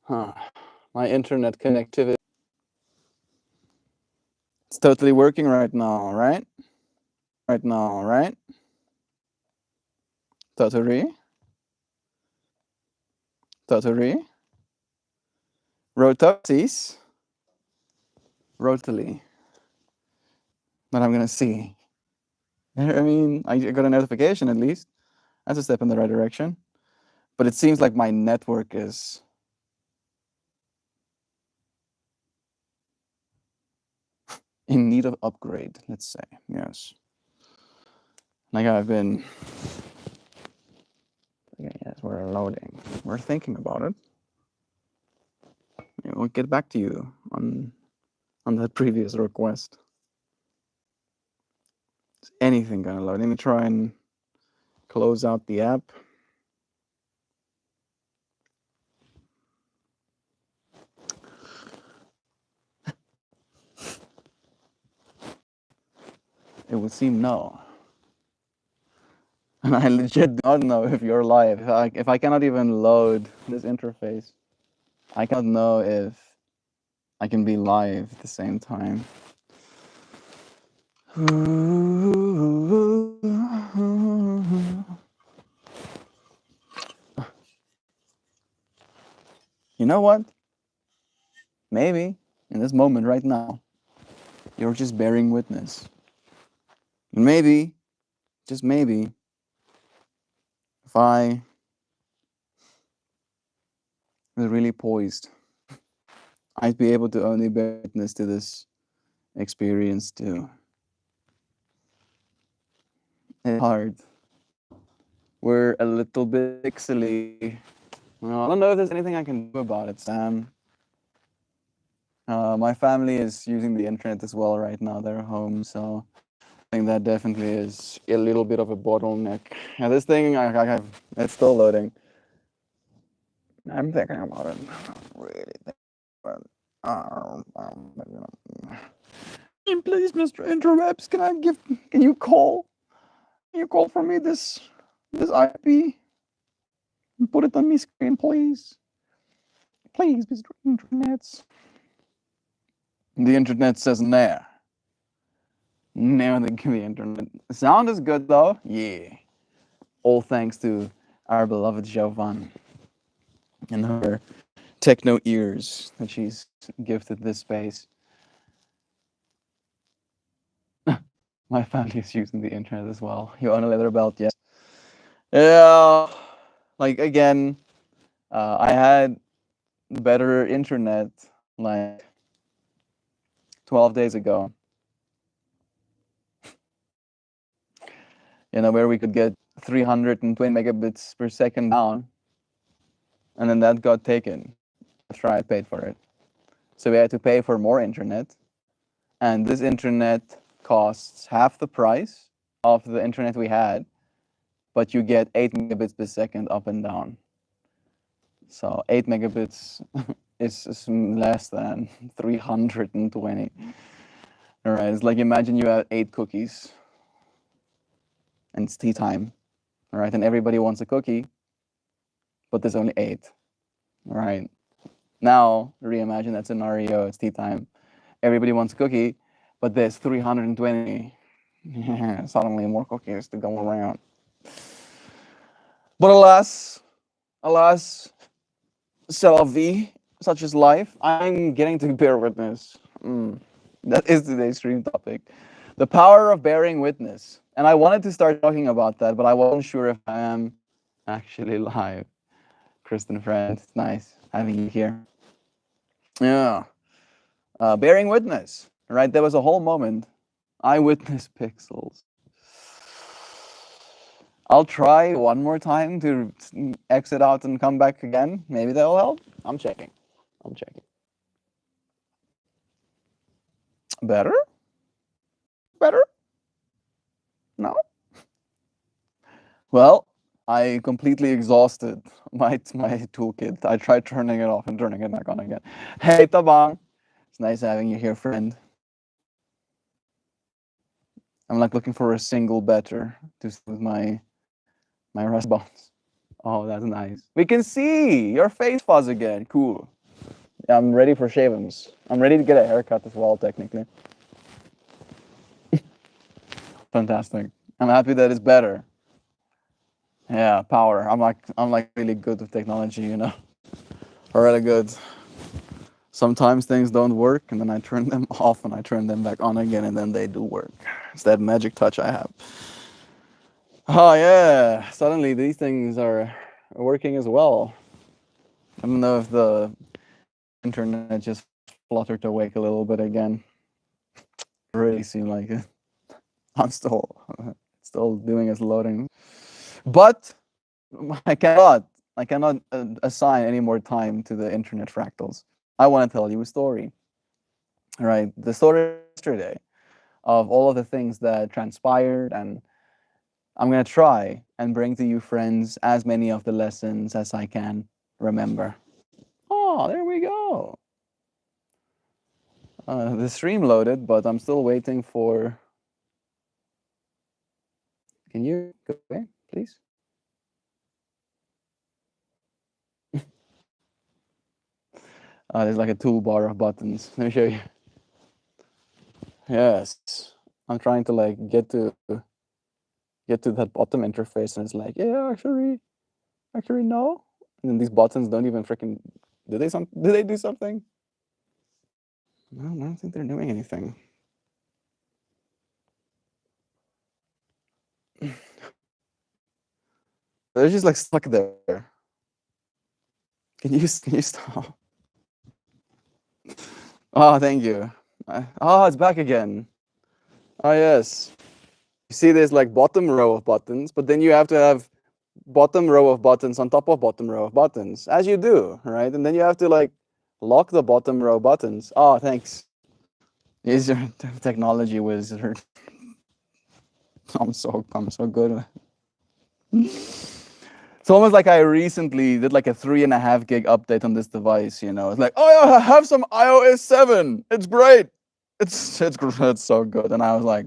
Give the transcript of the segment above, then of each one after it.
Huh. My internet connectivity. It's totally working right now, right? Right now, right? Totally. Totally. Rotosis. Rotally. But I'm gonna see. I mean, I got a notification at least. That's a step in the right direction. But it seems like my network is in need of upgrade, let's say. Yes. Like I've been. Yes, we're loading. We're thinking about it. We'll get back to you on that previous request. Is anything gonna load? Let me try and close out the app. It would seem no. And I legit do not know if you're live. If I cannot even load this interface, I cannot know if I can be live at the same time. You know what? Maybe in this moment right now, you're just bearing witness. And maybe, just maybe, if I was really poised, I'd be able to only bear witness to this experience too. It's hard. We're a little bit pixely. Well, I don't know if there's anything I can do about it, Sam. My family is using the internet as well right now. They're home, so I think that definitely is a little bit of a bottleneck. Now, this thing, it's still loading. I'm thinking about it. Really thinking about it. Please, Mr. Interwebs, can you call? Can you call for me this IP? And put it on my screen, please. Please, Mr. Internet. The internet says nah. Now they give the internet. Sound is good though. Yeah. All thanks to our beloved Jovan and her techno ears that she's gifted this space. My family is using the internet as well. You own a leather belt, yes. Yeah. Like again, I had better internet like 12 days ago. Where we could get 320 megabits per second down, and then that got taken after I paid for it. So we had to pay for more internet, and this internet costs half the price of the internet we had, but you get 8 megabits per second up and down. So 8 megabits is less than 320. All right, it's like imagine you have 8 cookies and it's tea time. All right, and everybody wants a cookie, but there's only 8. All right. Now, reimagine that scenario. It's tea time. Everybody wants a cookie, but there's 320. Suddenly, more cookies to go around. But alas, c'est la vie, such is life. I'm getting to bear witness. That is today's stream topic. The power of bearing witness. And I wanted to start talking about that, but I wasn't sure if I am actually live. Kristen friend, it's nice having you here. Yeah. Bearing witness, right? There was a whole moment. I witnessed pixels. I'll try one more time to exit out and come back again. Maybe that'll help. I'm checking. Better? No? Well, I completely exhausted my toolkit. I tried turning it off and turning it back on again. Hey, Tabang. It's nice having you here, friend. I'm like looking for a single better to smooth my response. Oh, that's nice. We can see your face fuzz again. Cool. I'm ready for shavings. I'm ready to get a haircut as well, technically. Fantastic. I'm happy that it's better. Yeah, power. I'm like really good with technology, you know. Really good. Sometimes things don't work and then I turn them off and I turn them back on again and then they do work. It's that magic touch I have. Oh yeah, suddenly these things are working as well. I don't know if the internet just fluttered awake a little bit again. Really seem like it. I'm still doing its loading. But I cannot assign any more time to the internet fractals. I want to tell you a story. Right, the story yesterday of all of the things that transpired, and I'm gonna try and bring to you, friends, as many of the lessons as I can remember. Oh, there we go. The stream loaded, but I'm still waiting for. Can you go away, please? There's like a toolbar of buttons. Let me show you. Yes, I'm trying to like get to that bottom interface, and it's like, yeah, actually no. And then these buttons don't even freaking. Do they do something? No, I don't think they're doing anything. They're just like stuck there. Can you stop? Oh, thank you. It's back again. Oh yes. You see, there's like bottom row of buttons, but then you have to have bottom row of buttons on top of bottom row of buttons, as you do, right? And then you have to like lock the bottom row buttons. Oh, thanks. He's your technology wizard. I'm so good. It's almost like I recently did like a 3.5 gig update on this device. You know, it's like, oh yeah, I have some iOS 7. It's great. It's so good. And I was like,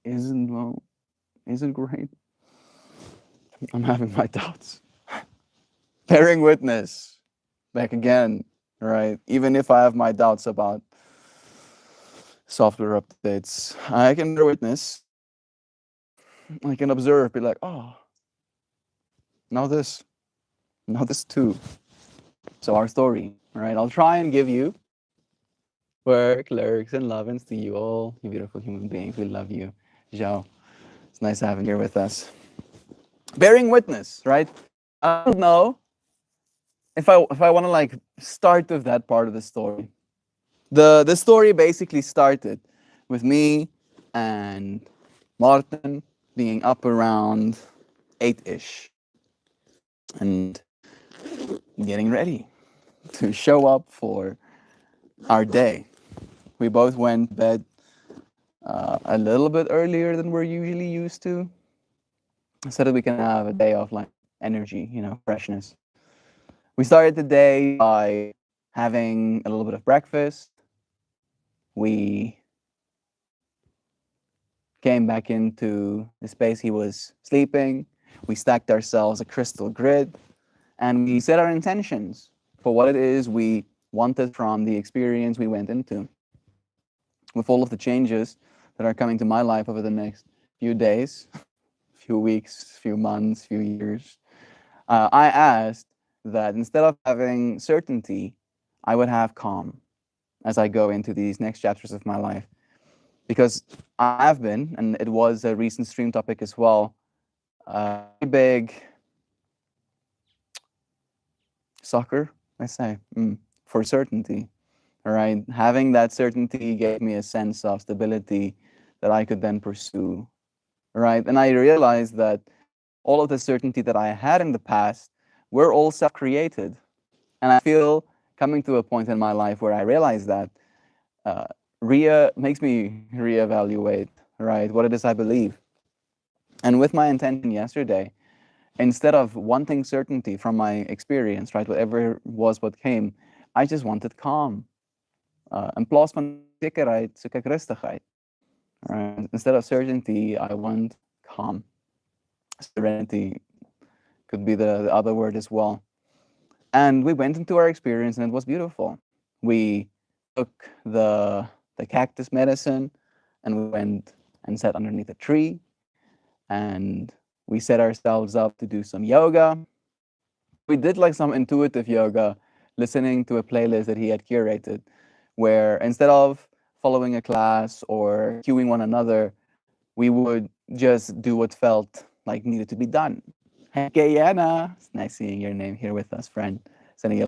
is it great? I'm having my doubts. Bearing witness, back again, right? Even if I have my doubts about software updates, I can bear witness. I can observe, be like, oh, now this too. So our story, right? I'll try and give you work, lyrics, and love, and to you all, you beautiful human beings. We love you, Zhao. It's nice having you here with us. Bearing witness, right? I don't know if I want to like start with that part of the story. The story basically started with me and Martin being up around 8-ish and getting ready to show up for our day. We both went to bed a little bit earlier than we're usually used to, so that we can have a day of like energy, freshness. We started the day by having a little bit of breakfast. We came back into the space he was sleeping. We stacked ourselves a crystal grid, and we set our intentions for what it is we wanted from the experience we went into. With all of the changes that are coming to my life over the next few days, few weeks, few months, few years, I asked that instead of having certainty, I would have calm as I go into these next chapters of my life. Because I have been, and it was a recent stream topic as well, a big sucker, I say, for certainty. All right, having that certainty gave me a sense of stability that I could then pursue. Right, and I realized that all of the certainty that I had in the past were all self-created, and I feel coming to a point in my life where I realize that makes me reevaluate, right, what it is I believe. And with my intention yesterday, instead of wanting certainty from my experience, right, whatever was what came, I just wanted calm. In plaas van zekerheid soek ek rustigheid. Right? Instead of certainty, I want calm, serenity, could be the other word as well. And we went into our experience, and it was beautiful. We took the cactus medicine, and we went and sat underneath a tree, and we set ourselves up to do some yoga. We did like some intuitive yoga, listening to a playlist that he had curated, where instead of following a class or cueing one another, we would just do what felt like needed to be done. Hey, Guyana, it's nice seeing your name here with us, friend. Sending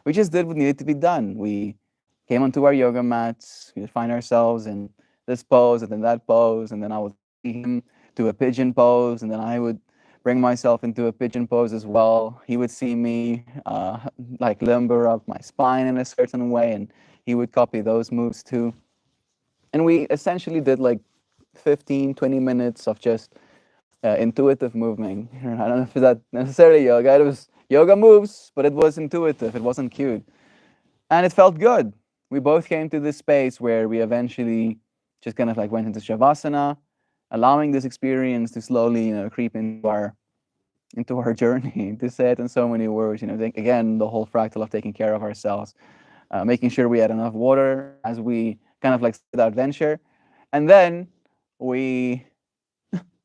we just did what needed to be done. We came onto our yoga mats. We would find ourselves in this pose and then that pose, and then I would lead him to a pigeon pose, and then I would bring myself into a pigeon pose as well. He would see me like limber up my spine in a certain way, and he would copy those moves too. And we essentially did like 15, 20 minutes of just intuitive movement. I don't know if that necessarily yoga. It was yoga moves, but it was intuitive. It wasn't cute. And it felt good. We both came to this space where we eventually just kind of like went into Shavasana, allowing this experience to slowly, creep into our journey, to say it in so many words. Again, the whole fractal of taking care of ourselves, making sure we had enough water as we kind of like started the adventure. And then we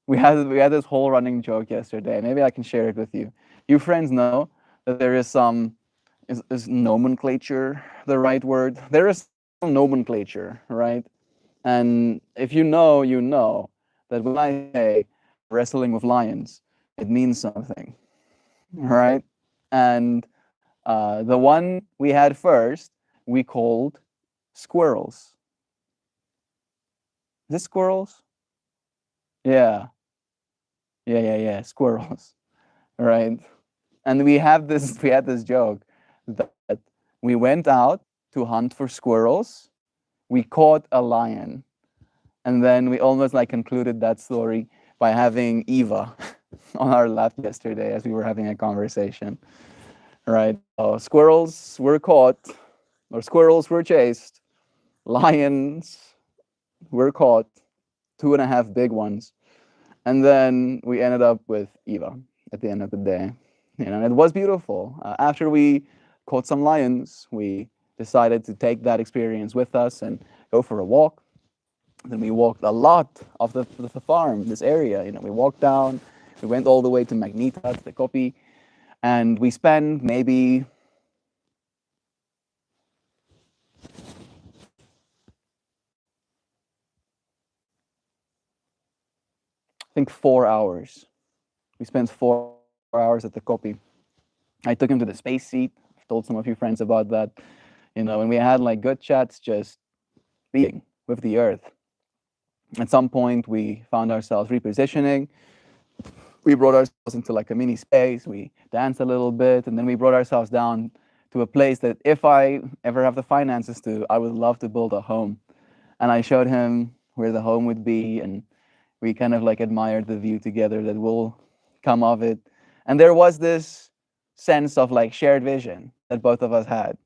we had this whole running joke yesterday. Maybe I can share it with you. You friends know that there is some is nomenclature the right word? There is some nomenclature, right? And if you know, you know that when I say wrestling with lions, it means something, right? And the one we had first, we called squirrels. Is this squirrels? Yeah, yeah. Squirrels, right? And we had this joke that we went out to hunt for squirrels. We caught a lion, and then we almost like concluded that story by having Eva on our lap yesterday as we were having a conversation. Right? Squirrels were caught, or squirrels were chased. Lions were caught, 2.5 big ones, and then we ended up with Eva at the end of the day. And it was beautiful. After we caught some lions, we decided to take that experience with us and go for a walk. Then we walked a lot of the farm, this area. We walked down, we went all the way to Magnita, to the copy, and we spent maybe I think 4 hours. We spent 4 hours at the copy. I took him to the space seat. I've told some of you friends about that. And we had like good chats, just being with the earth. At some point, we found ourselves repositioning. We brought ourselves into like a mini space. We danced a little bit, and then we brought ourselves down to a place that if I ever have the finances to, I would love to build a home. And I showed him where the home would be, and we kind of like admired the view together that will come of it. And there was this sense of like shared vision that both of us had.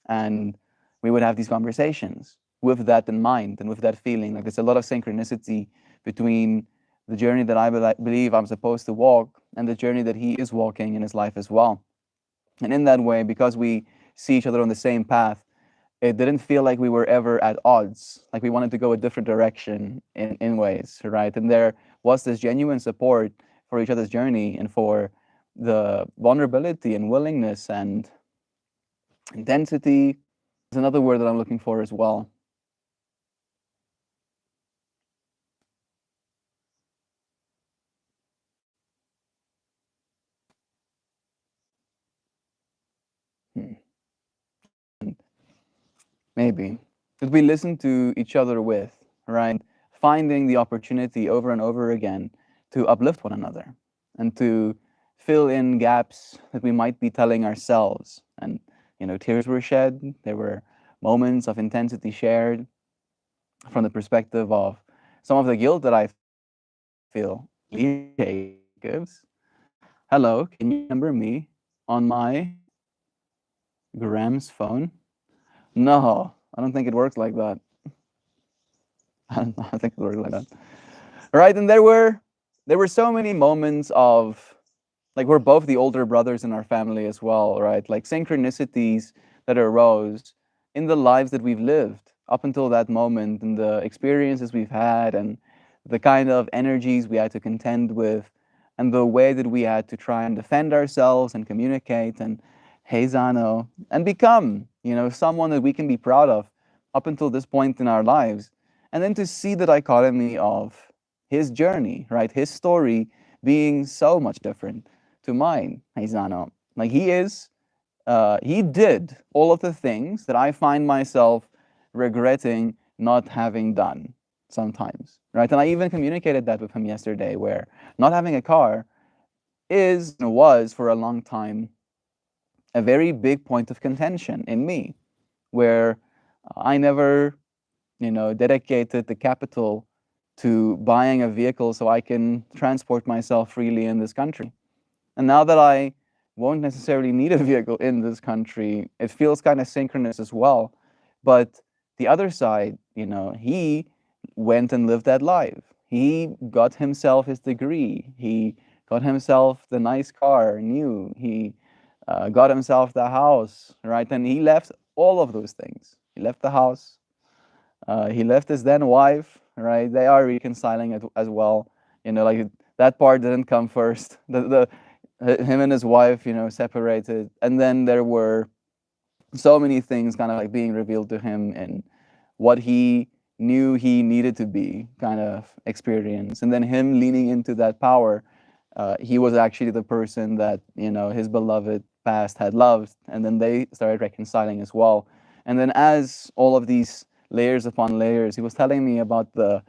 And we would have these conversations with that in mind and with that feeling. Like there's a lot of synchronicity between the journey that I believe I'm supposed to walk and the journey that he is walking in his life as well. And in that way, because we see each other on the same path, it didn't feel like we were ever at odds. Like we wanted to go a different direction in ways, right? And there was this genuine support for each other's journey and for the vulnerability and willingness and intensity is another word that I'm looking for as well. Hmm. Maybe that we listen to each other with, right? Finding the opportunity over and over again to uplift one another and to fill in gaps that we might be telling ourselves. And tears were shed. There were moments of intensity shared from the perspective of some of the guilt that I feel. Lee Jacobs, hello, can you remember me on my Graham's phone? No, I don't think it works like that. I don't think it works like that. Right, and there were so many moments of like we're both the older brothers in our family as well, right? Like synchronicities that arose in the lives that we've lived up until that moment, and the experiences we've had, and the kind of energies we had to contend with, and the way that we had to try and defend ourselves and communicate and hey Zano and become, someone that we can be proud of up until this point in our lives. And then to see the dichotomy of his journey, right? His story being so much different to mine, Haizano. Like he did all of the things that I find myself regretting not having done sometimes, right? And I even communicated that with him yesterday, where not having a car is and was for a long time a very big point of contention in me, where I never, dedicated the capital to buying a vehicle so I can transport myself freely in this country. And now that I won't necessarily need a vehicle in this country, it feels kind of synchronous as well. But the other side, he went and lived that life. He got himself his degree. He got himself the nice car, new. He got himself the house, right? And he left all of those things. He left the house. He left his then wife, right? They are reconciling it as well. Like that part didn't come first. Him and his wife, separated, and then there were so many things kind of like being revealed to him and what he knew he needed to be kind of experience, and then him leaning into that power. He was actually the person that his beloved past had loved, and then they started reconciling as well. And then as all of these layers upon layers, he was telling me about the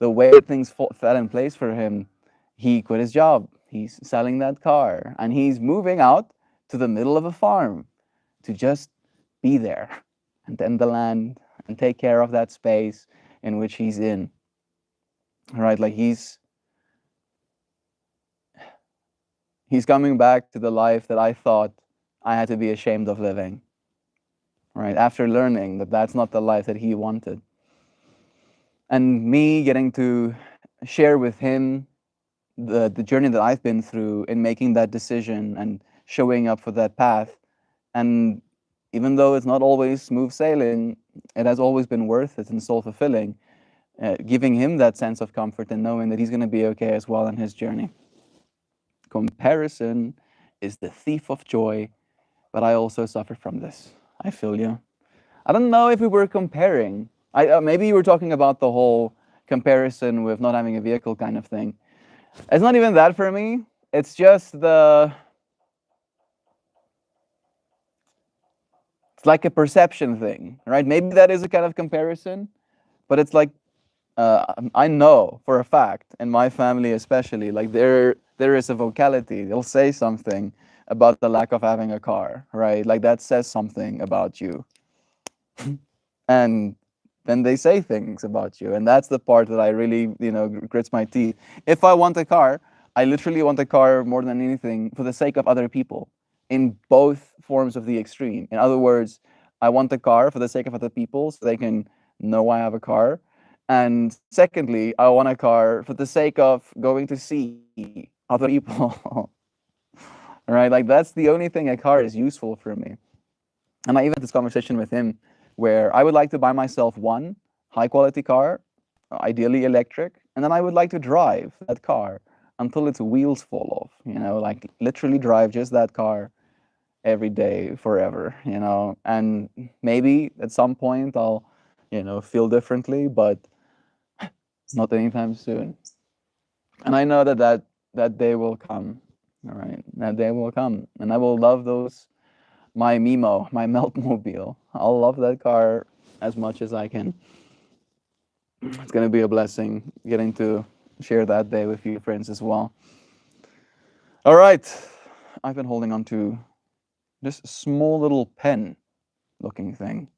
way that things fell in place for him. He quit his job. He's selling that car, and he's moving out to the middle of a farm to just be there and tend the land and take care of that space in which he's in. Right? Like he's coming back to the life that I thought I had to be ashamed of living. Right? After learning that that's not the life that he wanted. And me getting to share with him the journey that I've been through in making that decision and showing up for that path. And even though it's not always smooth sailing, it has always been worth it and soul fulfilling, giving him that sense of comfort and knowing that he's going to be okay as well in his journey. Comparison is the thief of joy, but I also suffer from this. I feel you. I don't know if we were comparing. Maybe you were talking about the whole comparison with not having a vehicle kind of thing. It's not even that for me. It's just it's like a perception thing, right? Maybe that is a kind of comparison, but it's like I know for a fact, in my family especially, like there is a vocality. They'll say something about the lack of having a car, right? Like that says something about you, and then they say things about you, and that's the part that I really, grits my teeth. If I want a car, I literally want a car more than anything for the sake of other people, in both forms of the extreme. In other words, I want a car for the sake of other people so they can know I have a car. And secondly, I want a car for the sake of going to see other people. Right? Like that's the only thing a car is useful for me. And I even had this conversation with him where I would like to buy myself one high quality car, ideally electric, and then I would like to drive that car until its wheels fall off, like literally drive just that car every day forever, and maybe at some point I'll, feel differently, but it's not anytime soon. And I know that day will come. All right, that day will come, and I will love those my Mimo, my Meltmobile. I'll love that car as much as I can. It's gonna be a blessing getting to share that day with you friends as well. All right, I've been holding on to this small little pen looking thing.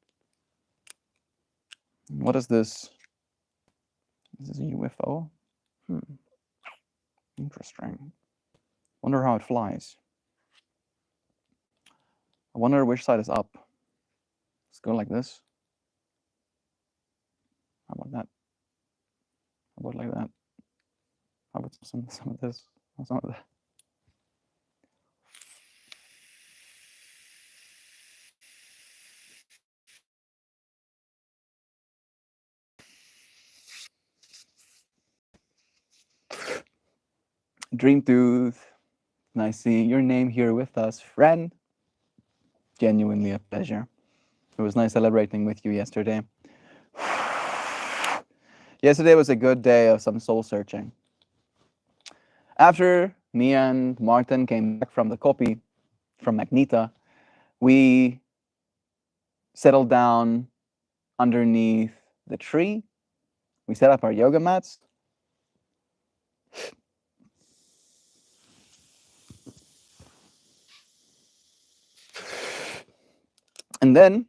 What is this? Is this a UFO? Interesting. Wonder how it flies. I wonder which side is up. Let's go like this. How about that? How about like that? How about some of this? Some of that? Dream Tooth, nice seeing your name here with us, friend. Genuinely a pleasure. It was nice celebrating with you yesterday. Yesterday was a good day of some soul searching. After me and Martin came back from the copy from Magneta, we settled down underneath the tree. We set up our yoga mats. And then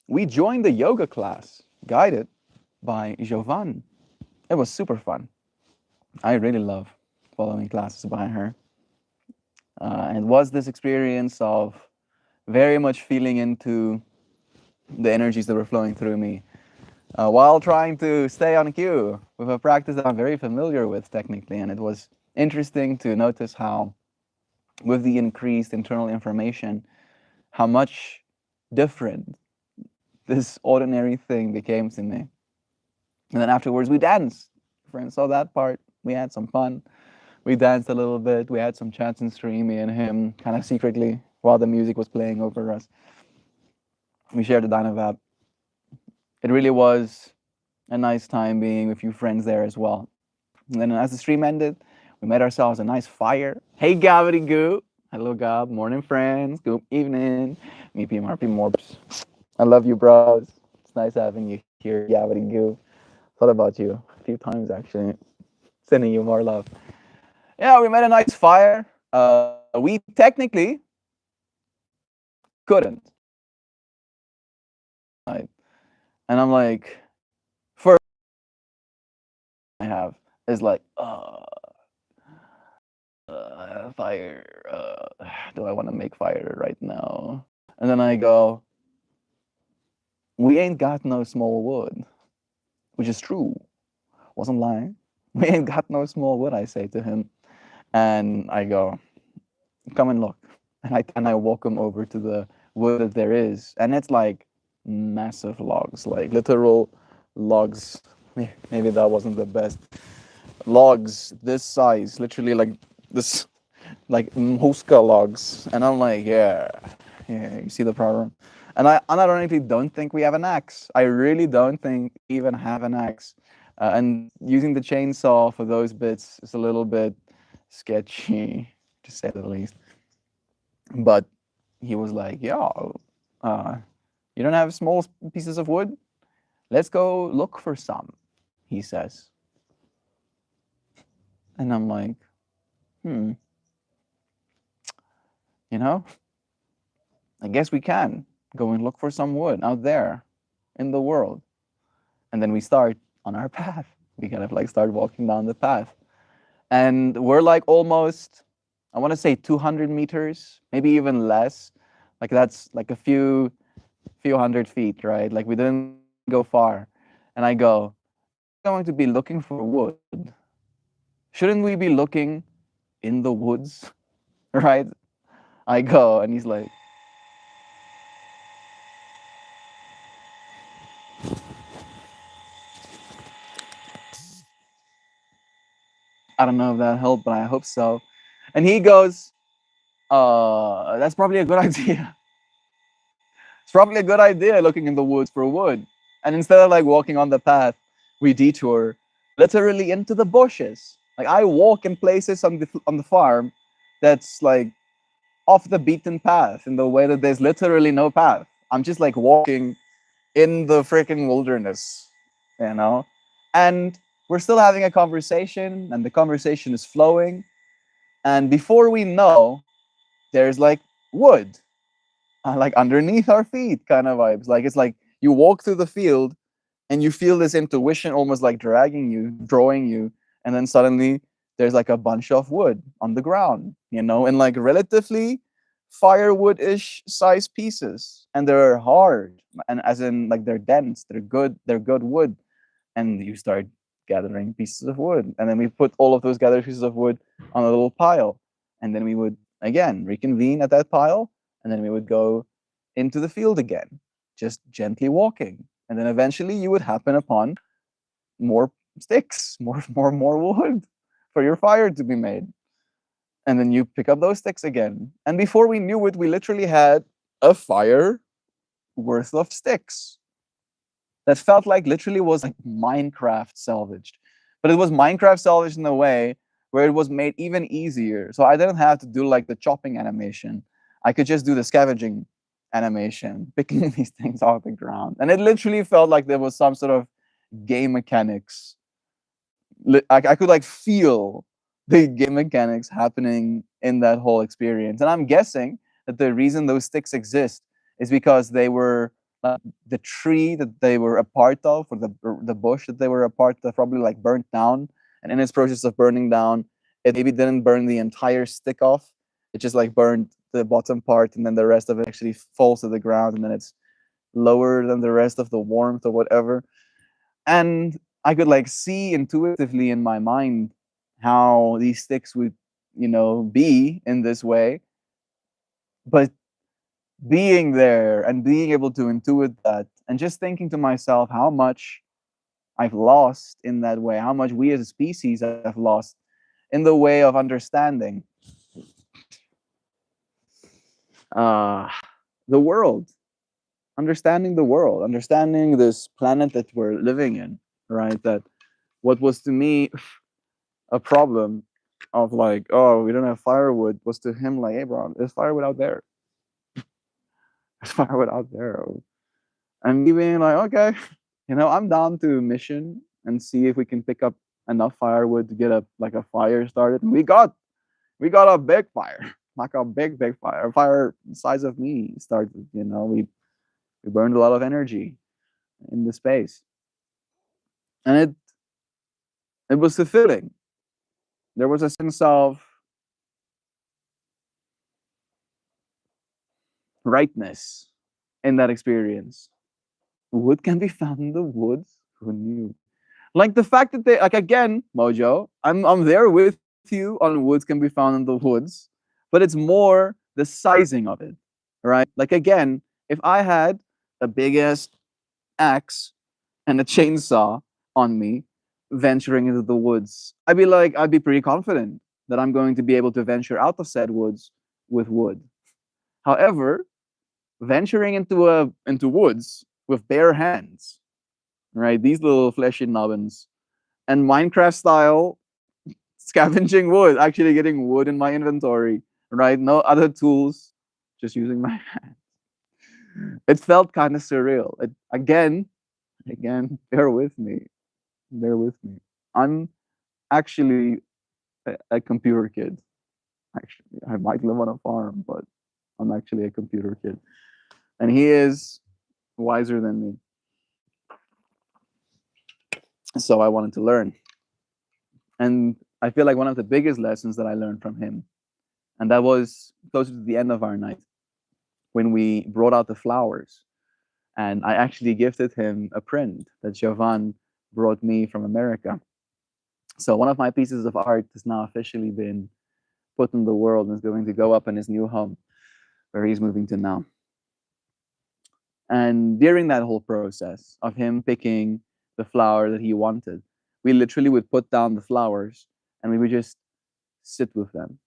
we joined the yoga class guided by Jovan. It was super fun. I really love following classes by her. And it was this experience of very much feeling into the energies that were flowing through me while trying to stay on cue with a practice that I'm very familiar with technically. And it was interesting to notice how, with the increased internal information, how much different this ordinary thing became to me. And then afterwards, we danced. Friends saw that part. We had some fun. We danced a little bit. We had some chats in stream, me and him, kind of secretly, while the music was playing over us. We shared the Dynavap. It really was a nice time being with you friends there as well. And then as the stream ended, we made ourselves a nice fire. Hey, Gavity Goo. Hello, Gab. Morning, friends. Good evening. Me, PMRP Morps. I love you, bros. It's nice having you here, Gavity Goo. Thought about you a few times, actually. Sending you more love. Yeah, we made a nice fire. We technically couldn't. Right? And I'm like, first I have is like, fire. Do I want to make fire right now? And then I go, we ain't got no small wood, which is true. Wasn't lying. We ain't got no small wood, I say to him. And I go, come and look. And I walk him over to the wood that there is. And it's like massive logs, like literal logs. Maybe that wasn't the best. Logs this size, literally like this, like Muska logs. And I'm like, yeah, you see the problem. And I unironically don't think we have an axe. I really don't think we even have an axe. And using the chainsaw for those bits is a little bit sketchy, to say the least. But he was like, yeah, you don't have small pieces of wood? Let's go look for some, he says. And I'm like, you know, I guess we can go and look for some wood out there in the world. And then we start on our path. We kind of like start walking down the path. And we're like almost, I want to say 200 meters, maybe even less. Like that's like a few hundred feet, right? Like we didn't go far. And I go, I'm going to be looking for wood. Shouldn't we be looking in the woods, right? I go, and he's like, I don't know if that helped, but I hope so. And he goes, that's probably a good idea. It's probably a good idea looking in the woods for wood. And instead of like walking on the path, we detour literally into the bushes. Like I walk in places on the farm that's like off the beaten path in the way that there's literally no path. I'm just like walking in the freaking wilderness, you know? And we're still having a conversation, and the conversation is flowing. And before we know, there's like wood, like underneath our feet kind of vibes. Like it's like you walk through the field and you feel this intuition almost like dragging you, drawing you, and then suddenly there's like a bunch of wood on the ground, you know, in like relatively firewood-ish size pieces, and they're hard, and as in like they're dense, they're good wood. And you start gathering pieces of wood, and then we put all of those gathered pieces of wood on a little pile, and then we would again reconvene at that pile, and then we would go into the field again, just gently walking. And then eventually you would happen upon more sticks, more wood for your fire to be made. And then you pick up those sticks again. And before we knew it, we literally had a fire worth of sticks that felt like literally was like Minecraft salvaged. But it was Minecraft salvaged in a way where it was made even easier. So I didn't have to do like the chopping animation. I could just do the scavenging animation, picking these things off the ground. And it literally felt like there was some sort of game mechanics. I could like feel the game mechanics happening in that whole experience. And I'm guessing that the reason those sticks exist is because they were the tree that they were a part of, or the bush that they were a part of, probably like burnt down. And in its process of burning down, it maybe didn't burn the entire stick off. It just like burned the bottom part, and then the rest of it actually falls to the ground, and then it's lower than the rest of the warmth or whatever. And I could like see intuitively in my mind how these sticks would, be in this way. But being there and being able to intuit that, and just thinking to myself how much I've lost in that way, how much we as a species have lost in the way of understanding uh, the world, understanding this planet that we're living in, right? That what was to me a problem of like, oh, we don't have firewood, was to him like, hey, bro, there's firewood out there. There's firewood out there. And me being like, okay, I'm down to mission and see if we can pick up enough firewood to get a fire started. And we got a big fire, like a big fire, a fire the size of me started. We burned a lot of energy in the space, and it was fulfilling. There was a sense of rightness in that experience. Wood can be found in the woods. Who knew? Like the fact that they like again, Mojo, I'm there with you on woods can be found in the woods, but it's more the sizing of it, right? Like again, if I had a big ass axe and a chainsaw on me venturing into the woods, I'd be pretty confident that I'm going to be able to venture out of said woods with wood. However, venturing into woods with bare hands, right? These little fleshy nubbins, and Minecraft style scavenging wood, actually getting wood in my inventory, right? No other tools, just using my hand. It felt kind of surreal. Again, bear with me. Bear with me. I'm actually a computer kid. Actually, I might live on a farm, but I'm actually a computer kid. And he is wiser than me. So I wanted to learn. And I feel like one of the biggest lessons that I learned from him, and that was closer to the end of our night when we brought out the flowers. And I actually gifted him a print that Jovan brought me from America. So one of my pieces of art has now officially been put in the world and is going to go up in his new home where he's moving to now. And during that whole process of him picking the flower that he wanted, we literally would put down the flowers and we would just sit with them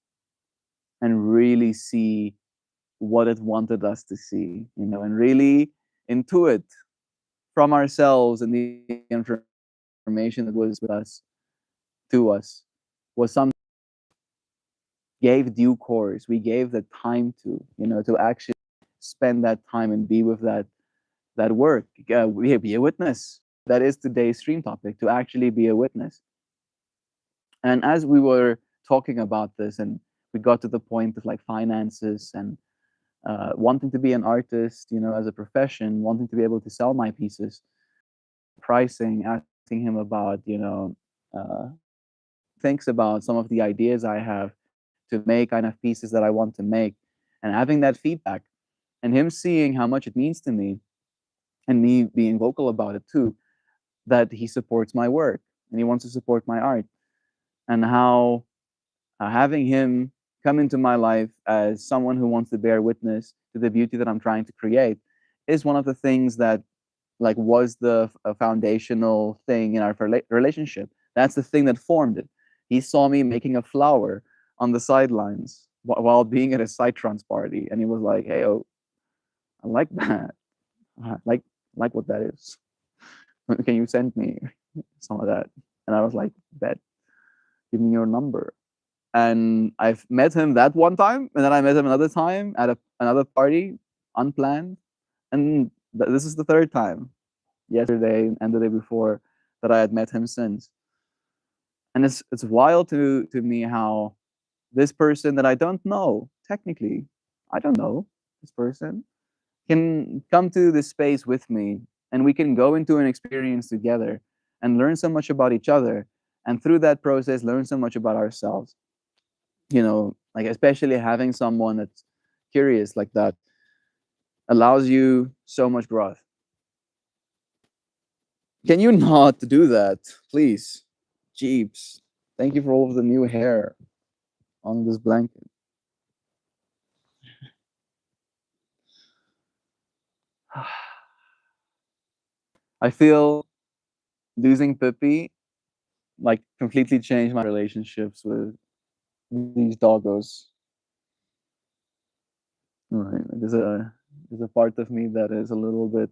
and really see what it wanted us to see, and really intuit from ourselves and the information that was with us to us was something gave due course. We gave the time to actually spend that time and be with that work. Be a witness. That is today's stream topic, to actually be a witness. And as we were talking about this, and we got to the point of like finances and wanting to be an artist, as a profession, wanting to be able to sell my pieces, pricing, asking him about, thinks about some of the ideas I have to make kind of pieces that I want to make, and having that feedback, and him seeing how much it means to me, and me being vocal about it too, that he supports my work and he wants to support my art, and how having him come into my life as someone who wants to bear witness to the beauty that I'm trying to create is one of the things that like was the foundational thing in our relationship. That's the thing that formed it. He saw me making a flower on the sidelines while being at a psytrance party, and he was like, "Hey, oh, I like that. I like what that is. Can you send me some of that?" And I was like, "Bet. Give me your number." And I've met him that one time, and then I met him another time at another party, unplanned, and this is the third time, yesterday and the day before, that I had met him since. And it's wild to me how this person that I don't know, technically, I don't know this person, can come to this space with me, and we can go into an experience together and learn so much about each other, and through that process learn so much about ourselves. Like, especially having someone that's curious like that allows you so much growth. Can you not do that, please? Jeeps. Thank you for all of the new hair on this blanket. I feel losing Pippi like completely changed my relationships with these doggos. Right. There's a part of me that is a little bit,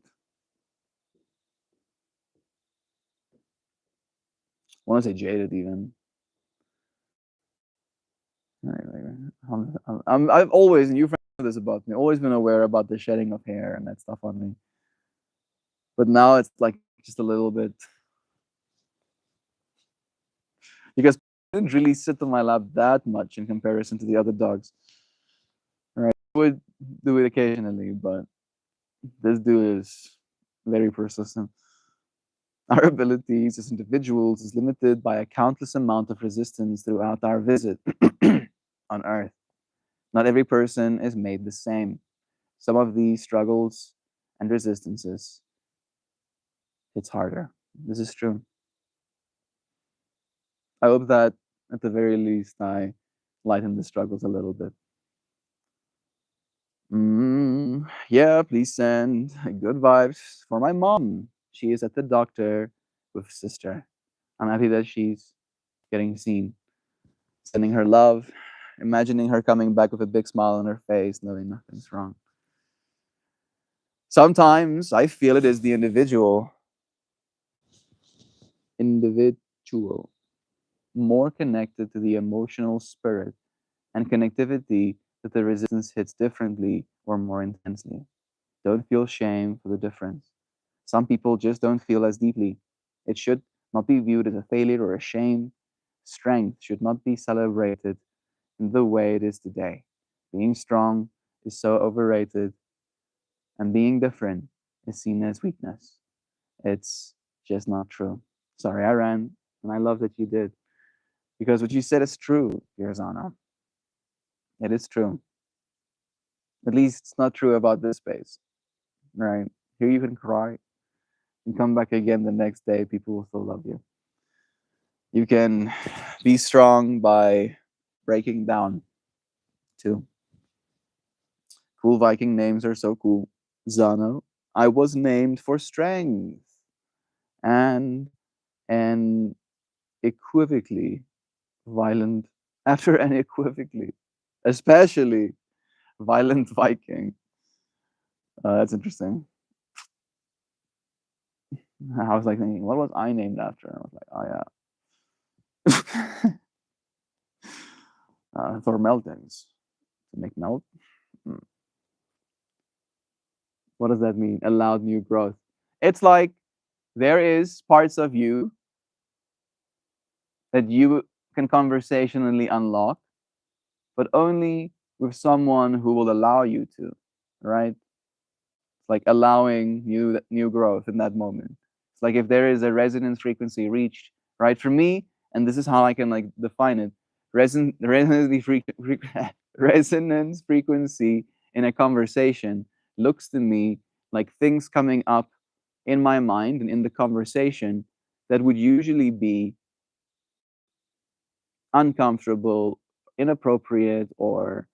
I want to say, jaded even. Right, I've always, and you've know this about me, always been aware about the shedding of hair and that stuff on me. But now it's like just a little bit, because it didn't really sit on my lap that much in comparison to the other dogs. Right, I would do it occasionally, but this dude is very persistent. Our abilities as individuals is limited by a countless amount of resistance throughout our visit on Earth. Not every person is made the same. Some of these struggles and resistances, it's harder. This is true. I hope that at the very least I lighten the struggles a little bit. Yeah, please send good vibes for my mom. She is at the doctor with sister. I'm happy that she's getting seen. Sending her love, imagining her coming back with a big smile on her face, knowing nothing's wrong. Sometimes I feel it is the individual, more connected to the emotional spirit and connectivity, that the resistance hits differently or more intensely. Don't feel shame for the difference. Some people just don't feel as deeply. It should not be viewed as a failure or a shame. Strength should not be celebrated in the way it is today. Being strong is so overrated, and being different is seen as weakness. It's just not true. Sorry, I ran, and I love that you did. Because what you said is true, Pirzana. It is true. At least it's not true about this space, right? Here you can cry and come back again the next day. People will still love you. You can be strong by breaking down too. Cool Viking names are so cool. Zano, I was named for strength and an equivocally violent, after an equivocally, especially violent Viking. That's interesting. I was like thinking, what was I named after? And I was like, oh yeah. For meltings. To make melt? Hmm. What does that mean? Allowed new growth. It's like there is parts of you that you can conversationally unlock, but only with someone who will allow you to, right? Like allowing new growth in that moment. It's like if there is a resonance frequency reached, right? For me, and this is how I can like define it, resonance frequency in a conversation looks to me like things coming up in my mind and in the conversation that would usually be uncomfortable, inappropriate, or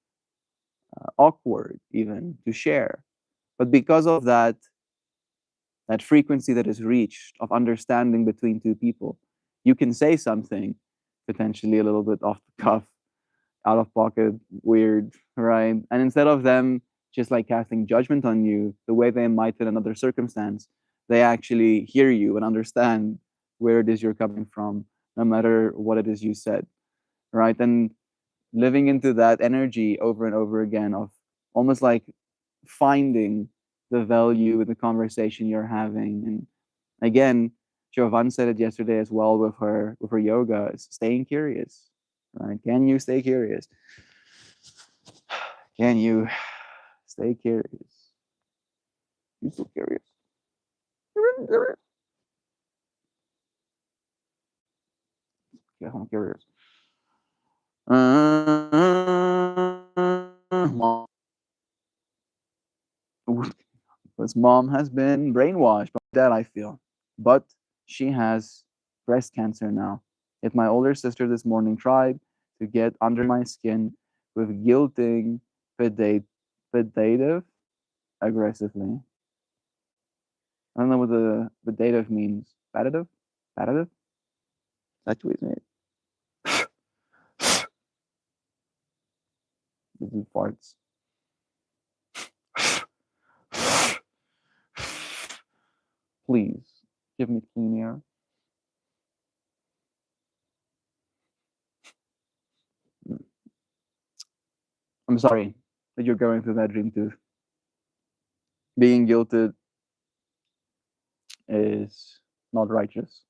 awkward even to share. But because of that frequency that is reached of understanding between two people, you can say something potentially a little bit off the cuff out of pocket, weird, right? And instead of them just like casting judgment on you the way they might in another circumstance, they actually hear you and understand where it is you're coming from, no matter what it is you said, right? And living into that energy over and over again of almost like finding the value in the conversation you're having. And again, Jovan said it yesterday as well with her yoga, is staying curious, right? Can you stay curious? Can you stay curious? You so curious. Yeah, I'm curious. Mom, because mom has been brainwashed by that, I feel. But she has breast cancer now. Yet my older sister this morning tried to get under my skin with guilting, pedative aggressively. I don't know what the pedative means. Pedative? Pedative? That's what it means. This is farts. Please give me clean air. I'm sorry that you're going through that dream too. Being guilted is not righteous.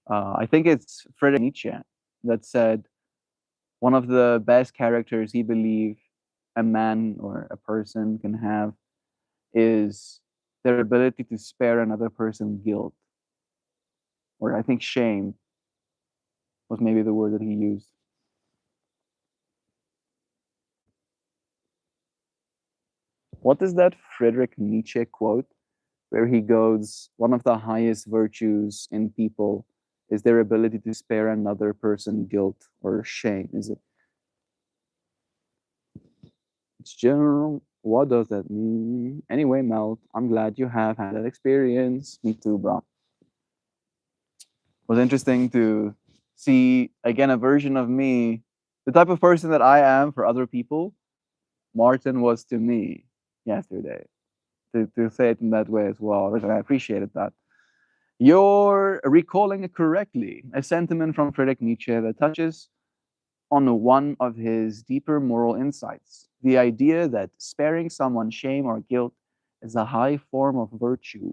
I think it's Friedrich Nietzsche that said one of the best characters he believed a man or a person can have is their ability to spare another person guilt, or I think shame was maybe the word that he used. What is that Friedrich Nietzsche quote where he goes, one of the highest virtues in people is their ability to spare another person guilt or shame? Is it? It's general. What does that mean? Anyway, Mel, I'm glad you have had that experience. Me too, bro. It was interesting to see again a version of me, the type of person that I am for other people. Martin was to me yesterday. To say it in that way as well, and I appreciated that. You're recalling it correctly, a sentiment from Friedrich Nietzsche that touches on one of his deeper moral insights, the idea that sparing someone shame or guilt is a high form of virtue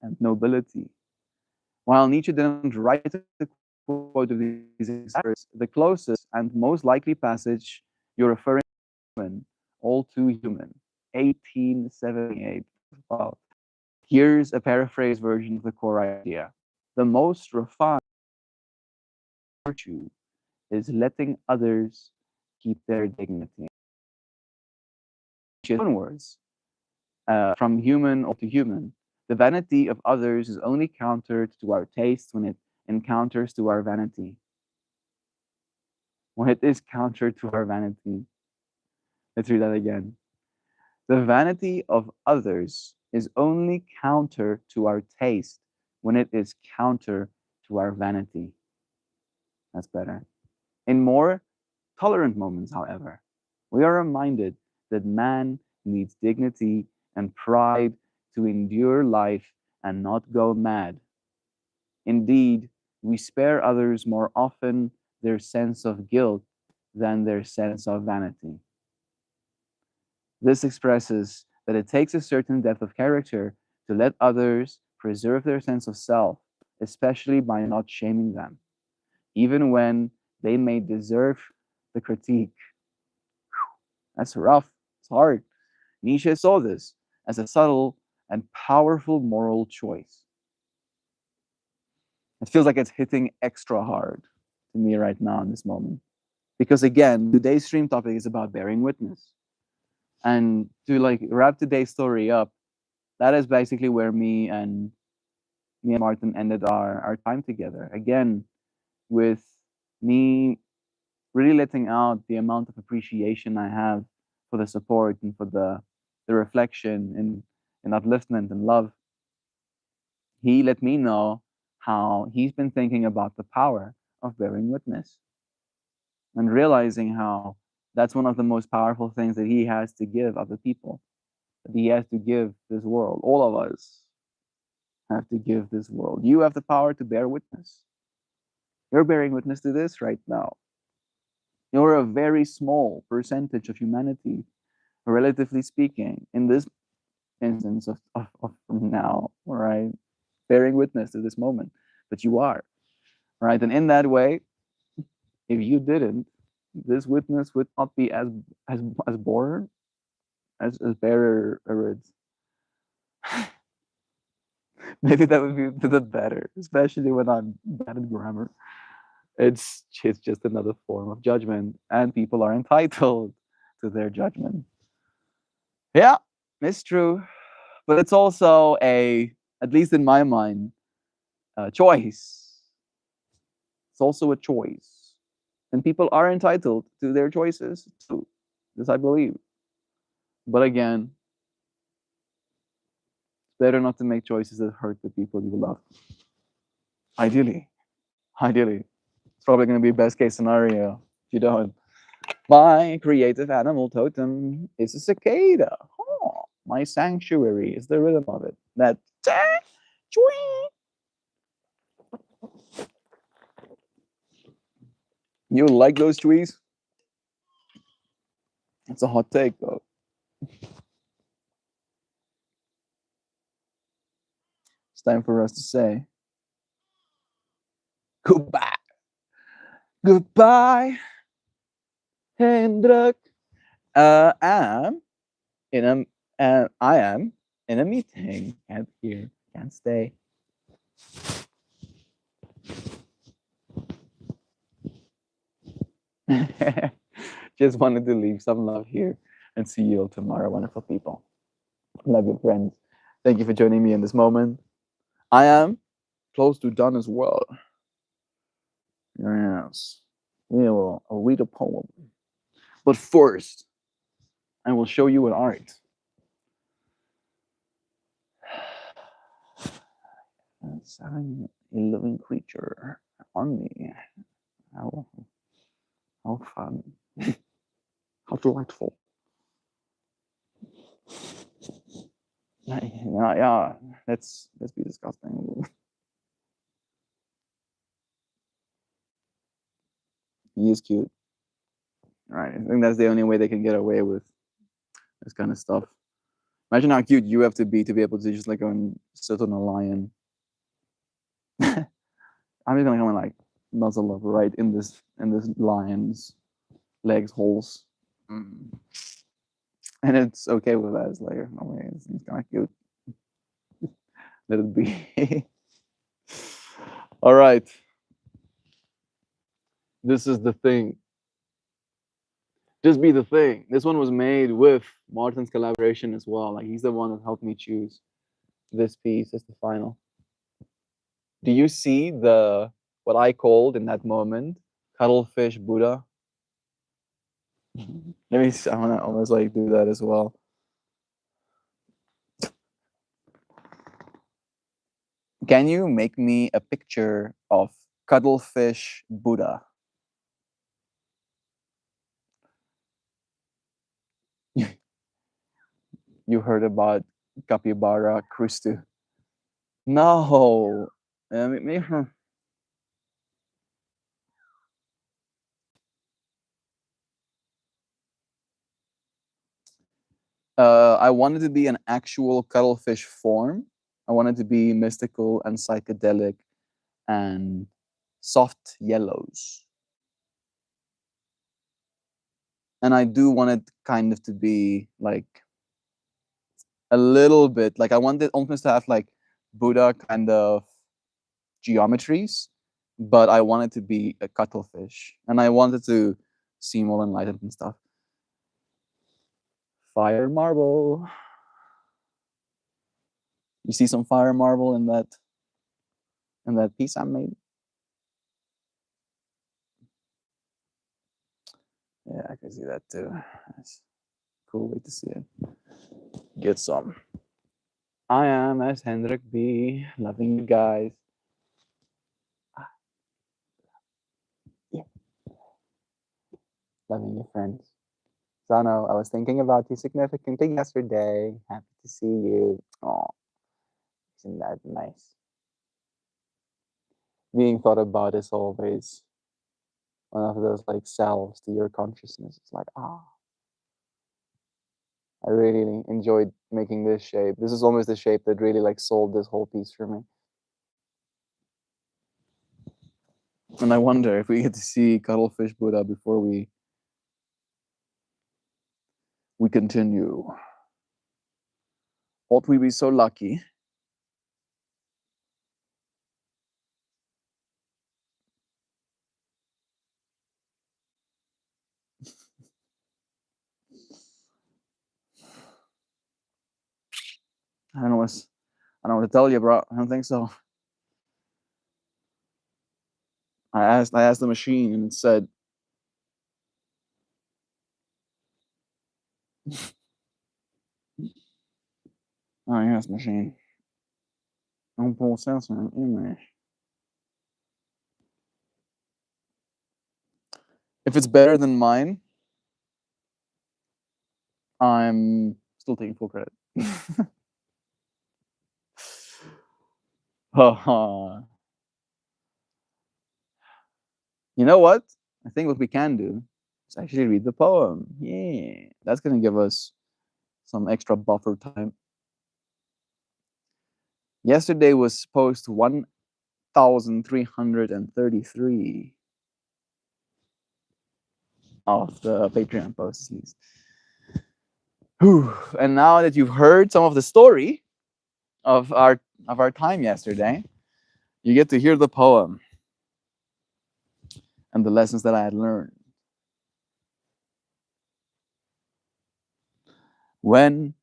and nobility. While Nietzsche didn't write a quote of these words, the closest and most likely passage you're referring to, all too human, 1878. Wow. Here's a paraphrased version of the core idea. The most refined virtue is letting others keep their dignity. His own words, from human or to human, the vanity of others is only countered to our taste when it encounters to our vanity. When it is countered to our vanity. Let's read that again. The vanity of others is only counter to our taste when it is counter to our vanity. That's better. In more tolerant moments, however, we are reminded that man needs dignity and pride to endure life and not go mad. Indeed, we spare others more often their sense of guilt than their sense of vanity. This expresses that it takes a certain depth of character to let others preserve their sense of self, especially by not shaming them, even when they may deserve the critique. That's rough. It's hard. Nietzsche saw this as a subtle and powerful moral choice. It feels like it's hitting extra hard to me right now in this moment. Because again, today's stream topic is about bearing witness. And to like wrap today's story up, that is basically where me and Martin ended our time together. Again, with me really letting out the amount of appreciation I have for the support and for the reflection and upliftment and love. He let me know how he's been thinking about the power of bearing witness. and realizing how that's one of the most powerful things that he has to give other people, that he has to give this world. All of us have to give this world. You have the power to bear witness. You're bearing witness to this right now. You're a very small percentage of humanity, relatively speaking, in this instance of now, right? Bearing witness to this moment. But you are, right? And in that way, if you didn't, this witness would not be as born as bearer. Maybe that would be a bit better, especially when I'm bad at grammar. It's just another form of judgment, and people are entitled to their judgment. Yeah, it's true, but it's also at least in my mind, a choice. It's also a choice, and people are entitled to their choices too. This I believe. But again, better not to make choices that hurt the people you love. Ideally, ideally, it's probably going to be best case scenario if you don't. My creative animal totem is a cicada. Oh, my sanctuary is the rhythm of it. That you like those trees? It's a hot take though. It's time for us to say goodbye. Goodbye, Hendrik. I'm in I am in a meeting. Can't hear. Can't stay. Just wanted to leave some love here and see you all tomorrow, wonderful people. Love you, friends. Thank you for joining me in this moment. I am close to done as well. Yes. We will read a poem. But first, I will show you an art. It's having a living creature on me. How, how fun. How delightful. Yeah. Let's be disgusting. He is cute. Right. I think that's the only way they can get away with this kind of stuff. Imagine how cute you have to be able to just like go and sit on a lion. I'm just gonna come and like nuzzle up right in this lion's legs holes. Mm. And it's okay with that. It's like, oh, it's kind of cute. Let it be. All right. This is the thing. Just be the thing. This one was made with Martin's collaboration as well. Like he's the one that helped me choose this piece as the final. Do you see what I called in that moment cuttlefish Buddha? Let me. I want to almost like do that as well. Can you make me a picture of cuttlefish Buddha? You heard about capybara Christu? No. Maybe, I wanted to be an actual cuttlefish form. I wanted to be mystical and psychedelic and soft yellows. And I do want it kind of to be like a little bit like I wanted almost to have like Buddha kind of geometries, but I wanted to be a cuttlefish and I wanted to seem all enlightened and stuff. Fire marble. You see some fire marble in that piece I made? Yeah, I can see that too. That's cool way to see it. Get some. I am as Hendrik B. Loving you guys. Yeah. Loving you, friends. Zano, I was thinking about you significantly yesterday. Happy to see you. Oh, isn't that nice? Being thought about is always one of those like salves to your consciousness. It's like, I really enjoyed making this shape. This is almost the shape that really like sold this whole piece for me. And I wonder if we get to see Cuttlefish Buddha before we continue. Ought we be so lucky? I don't know what to tell you, bro. I don't think so. I asked the machine and it said, oh yes, machine. Don't process an image. If it's better than mine, I'm still taking full credit. You know what? I think what we can do is actually read the poem. Yeah, that's gonna give us some extra buffer time. Yesterday was post 1,333 of the Patreon posts, at least. Whew. And now that you've heard some of the story of our time yesterday, you get to hear the poem and the lessons that I had learned. Learn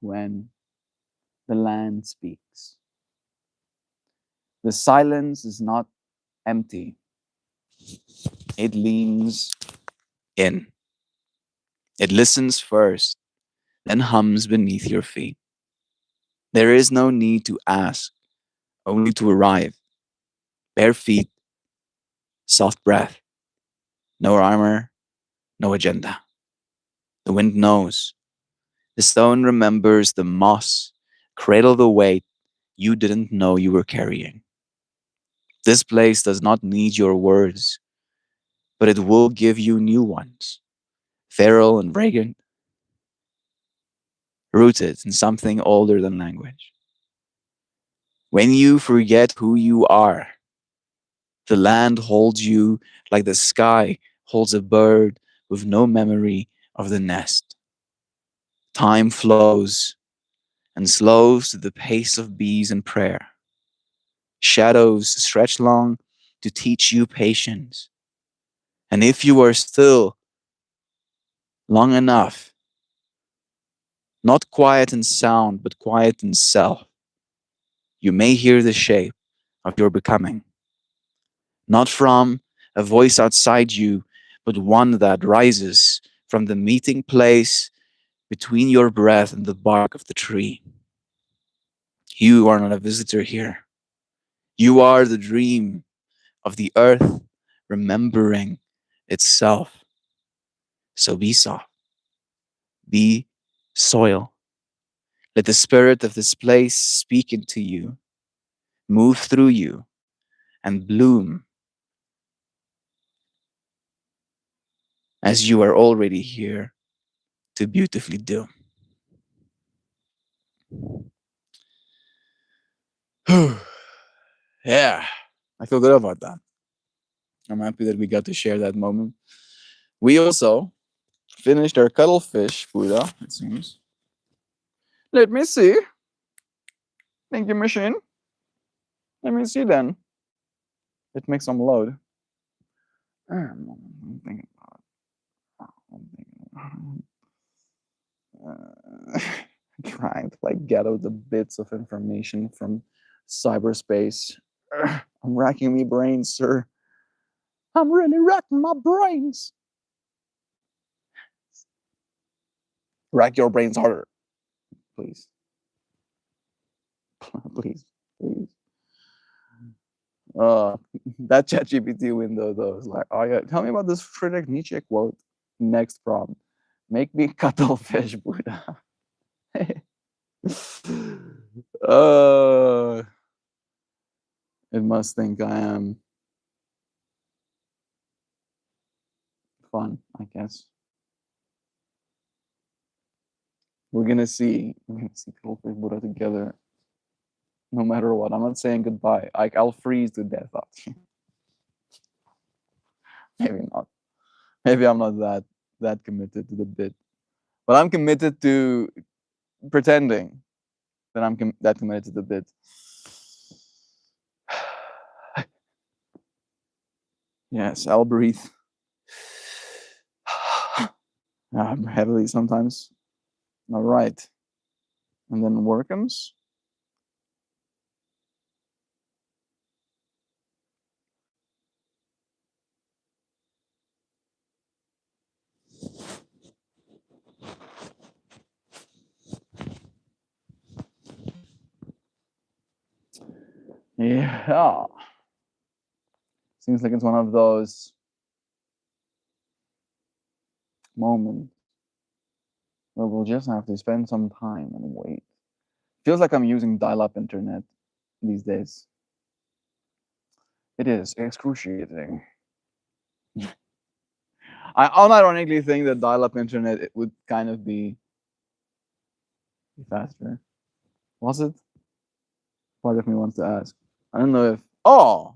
when the land speaks. The silence is not empty. It leans in. It listens first, then hums beneath your feet. There is no need to ask, only to arrive. Bare feet, soft breath, no armor, no agenda. The wind knows. The stone remembers the moss, cradle the weight you didn't know you were carrying. This place does not need your words, but it will give you new ones, feral and fragrant, rooted in something older than language. When you forget who you are, the land holds you like the sky holds a bird with no memory of the nest. Time flows and slows to the pace of bees in prayer. Shadows stretch long to teach you patience. And if you are still long enough, not quiet in sound, but quiet in self, you may hear the shape of your becoming. Not from a voice outside you, but one that rises from the meeting place between your breath and the bark of the tree. You are not a visitor here. You are the dream of the earth remembering itself. So be soft, be soil. Let the spirit of this place speak into you, move through you, and bloom as you are already here to beautifully do. Yeah, I feel good about that. I'm happy that we got to share that moment. We also finished our cuttlefish Buddha, it seems. Let me see. Thank you, machine. Let me see then. It makes some load. I'm thinking trying to like gather the bits of information from cyberspace. I'm racking me brains, sir. I'm really racking my brains. Rack your brains harder, please. Please, please. That ChatGPT window though is like, oh yeah, tell me about this Friedrich Nietzsche quote. Next prompt, make me cuttlefish Buddha. uh, it must think I am fun, I guess. We're gonna see cuttlefish Buddha together, no matter what. I'm not saying goodbye. I'll freeze to death. Maybe not. Maybe I'm not that committed to the bit, but I'm committed to pretending that I'm that committed to the bit. Yes, I'll breathe heavily sometimes. All right, and then Workham's. Yeah, seems like it's one of those moments where we'll just have to spend some time and wait. Feels like I'm using dial-up internet these days. It is excruciating. I unironically think that dial-up internet it would kind of be faster. Was it? Part of me wants to ask. I don't know if. Oh,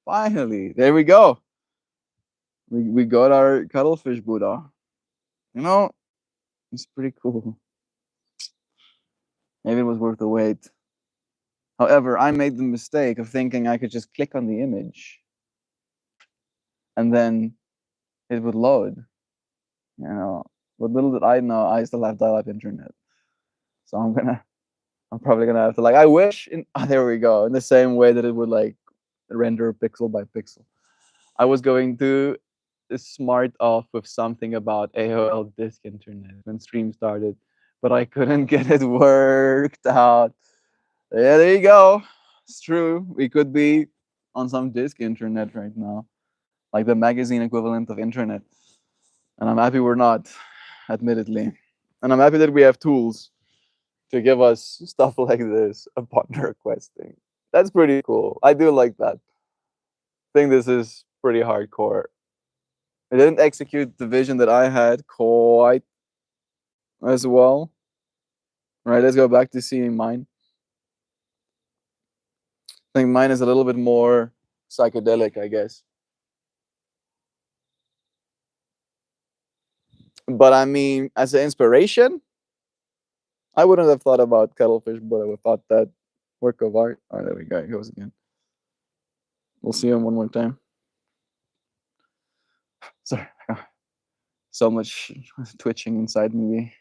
finally, there we go. We got our cuttlefish Buddha. You know, it's pretty cool. Maybe it was worth the wait. However, I made the mistake of thinking I could just click on the image and then it would load. You know, but little did I know, I still have dial-up internet. So I'm probably gonna have to I wish there we go, in the same way that it would render pixel by pixel. I was going to smart off with something about AOL disk internet when stream started, but I couldn't get it worked out. Yeah, there you go. It's true. We could be on some disk internet right now, like the magazine equivalent of internet. And I'm happy we're not, admittedly. And I'm happy that we have tools to give us stuff like this upon requesting. That's pretty cool. I do like that. I think this is pretty hardcore. It didn't execute the vision that I had quite as well. All right, let's go back to seeing mine. I think mine is a little bit more psychedelic, I guess. But I mean, as an inspiration, I wouldn't have thought about cuttlefish, but I would have thought that work of art. Oh, there we go. It goes again. We'll see him one more time. Sorry. So much twitching inside me.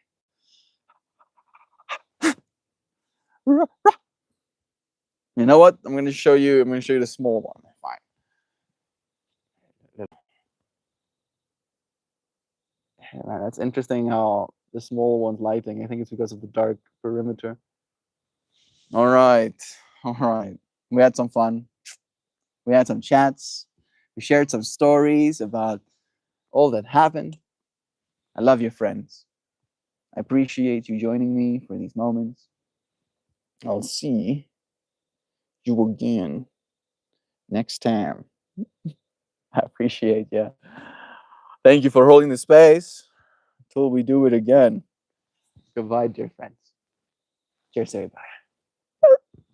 You know what? I'm gonna show you the small one. Fine. Yeah, man, that's interesting how the small one's lighting. I think it's because of the dark perimeter. All right. All right. We had some fun. We had some chats. We shared some stories about all that happened. I love you, friends. I appreciate you joining me for these moments. I'll see you again next time. I appreciate you. Thank you for holding the space until we do it again. Goodbye, dear friends. Cheers, everybody.